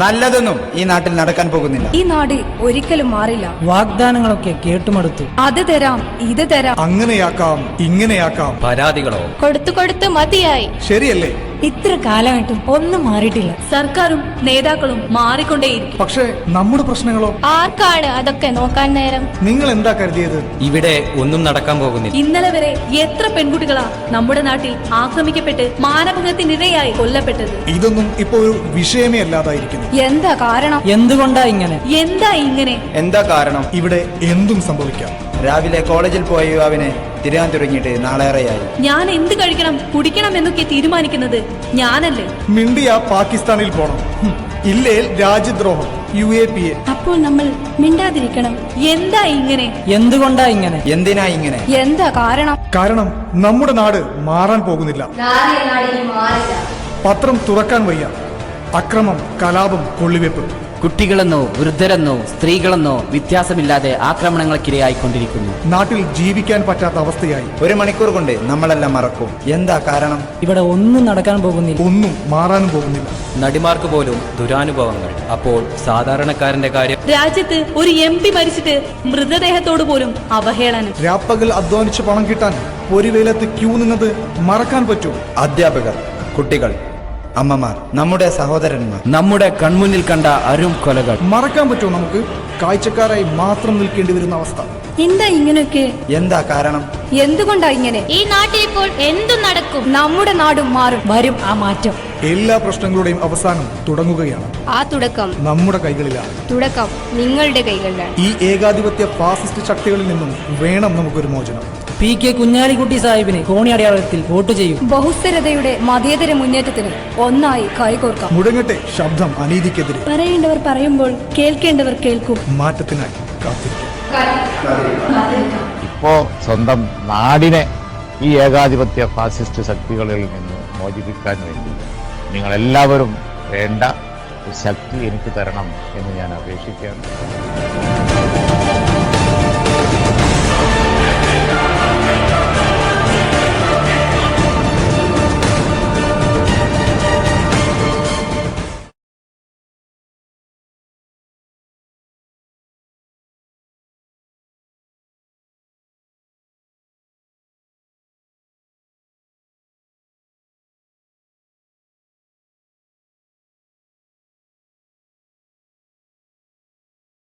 നല്ലതൊന്നും ഈ നാട്ടിൽ നടക്കാൻ പോകുന്നില്ല. ഈ നാട് ഒരിക്കലും മാറില്ല. വാഗ്ദാനങ്ങളൊക്കെ കേട്ടുമടുത്തു. അത് തരാം, ഇത് തരാം, അങ്ങനെയാക്കാം, ഇങ്ങനെയാക്കാം. പരാതികളോ? കൊടുത്തു മതിയായി. ശരിയല്ലേ? ഇത്ര കാലമായിട്ടും ഒന്നും മാറിയിട്ടില്ല. സർക്കാരും നേതാക്കളും മാറിക്കൊണ്ടേയിരിക്കും. പക്ഷേ നമ്മുടെ പ്രശ്നങ്ങളോ? ആർക്കാണ് അതൊക്കെ നോക്കാൻ നേരം? നിങ്ങൾ എന്താ കരുതിയത്? ഇവിടെ ഒന്നും നടക്കാൻ പോകുന്നില്ല. ഇന്നലെ വരെ എത്ര പെൺകുട്ടികളാ നമ്മുടെ നാട്ടിൽ ആക്രമിക്കപ്പെട്ട് മാനഭംഗത്തിനിരയായി കൊല്ലപ്പെട്ടത്? ഇതൊന്നും ഇപ്പോ ഒരു വിഷയമേ അല്ലാതായിരിക്കുന്നു. എന്താ കാരണം? എന്തുകൊണ്ടാ ഇങ്ങനെ? എന്താ കാരണം? ഇവിടെ എന്തും സംഭവിക്കാം. രാവിലെ കോളേജിൽ പോയ യുവാവിനെ തിരിയാൻ തുടങ്ങിയിട്ട് നാളേറെയായി. ഞാൻ എന്ത് കഴിക്കണം കുടിക്കണം എന്നൊക്കെ തീരുമാനിക്കുന്നത് ഞാനല്ലേ? മിണ്ടിയ പാകിസ്ഥാനിൽ പോണം, ഇല്ലേൽ രാജ്യദ്രോഹം, UAPA. അപ്പോൾ നമ്മൾ മിണ്ടാതിരിക്കണം. എന്താ ഇങ്ങനെ? എന്തുകൊണ്ടാ ഇങ്ങനെ? എന്തിനാ ഇങ്ങനെ? എന്താ കാരണം? കാരണം നമ്മുടെ നാട് മാറാൻ പോകുന്നില്ല. പത്രം തുറക്കാൻ വയ്യ. അക്രമം, കലാപം, കൊള്ളിവെപ്പ്. കുട്ടികളെന്നോ വൃദ്ധരെന്നോ സ്ത്രീകളെന്നോ വ്യത്യാസമില്ലാതെ ആക്രമണങ്ങൾക്കിരയായിക്കൊണ്ടിരിക്കുന്നു. നാട്ടിൽ ജീവിക്കാൻ പറ്റാത്ത അവസ്ഥയായി. 1 മണിക്കൂർ കൊണ്ട് നമ്മളെല്ലാം മറക്കും. എന്താ കാരണം? ഇവിടെ ഒന്നും നടക്കാൻ പോകുന്നില്ല. ഒന്നും മാറാനും പോകുന്നില്ല. നടിമാർക്ക് പോലും ദുരാനുഭവങ്ങൾ. അപ്പോൾ സാധാരണക്കാരന്റെ കാര്യം? രാജ്യത്ത് ഒരു MP മരിച്ചിട്ട് മൃതദേഹത്തോട് പോലും അവഹേളനം. രാപ്പകൽ അധ്വാനിച്ച് പണം കിട്ടാൻ പൊരിവേലത്ത് ക്യൂ നിന്നത് മറക്കാൻ പറ്റൂ? അധ്യാപകർ, കുട്ടികൾ, അമ്മമാർ, നമ്മുടെ സഹോദരന്മാർ, നമ്മുടെ കൺമുന്നിൽ കണ്ട അരും കൊലകൾ മറക്കാൻ പറ്റുമോ നമുക്ക്? കാഴ്ചക്കാരായി മാത്രം നിൽക്കേണ്ടി വരുന്ന അവസ്ഥ. എന്താ ഇങ്ങനെയൊക്കെ? എന്താ കാരണം? എന്തുകൊണ്ടാ ഇങ്ങനെ? ഈ നാട്ടിൽ ഇപ്പോൾ എന്തും നടക്കും. നമ്മുടെ നാടും മാറും. വരും ആ മാറ്റം. എല്ലാ പ്രശ്നങ്ങളുടെയും അവസാനം തുടങ്ങുകയാണ്. ആ തുടക്കം നമ്മുടെ കൈകളിലാണ്. തുടക്കം നിങ്ങളുടെ കൈകളിലാണ്. ഈ ഏകാധിപത്യ ഫാസിസ്റ്റ് ശക്തികളിൽ നിന്നും വേണം നമുക്കൊരു മോചനം. PK കുഞ്ഞാലിക്കുട്ടി സാഹിബിന് കോണി അടയാളത്തിൽ വോട്ട് ചെയ്യും. ബഹുസ്വരതയുടെ മതേതര മുന്നേറ്റത്തിന് ഒന്നായി കൈകോർക്കാം. മുടങ്ങട്ടെ ശബ്ദം അനീതിക്കെതിരെ. പറയേണ്ടവർ പറയുമ്പോൾ കേൾക്കേണ്ടവർ കേൾക്കും. മാറ്റത്തിനായി കാത്തിരിക്കും. ഇപ്പോ സ്വന്തം നാടിനെ ഈ ഏകാധിപത്യ ഫാസിസ്റ്റ് ശക്തികളിൽ നിന്ന് മോചിപ്പിക്കാൻ വേണ്ടി നിങ്ങളെല്ലാവരും വേണ്ട ശക്തി എനിക്ക് തരണം എന്ന് ഞാൻ അപേക്ഷിക്കുകയാണ്.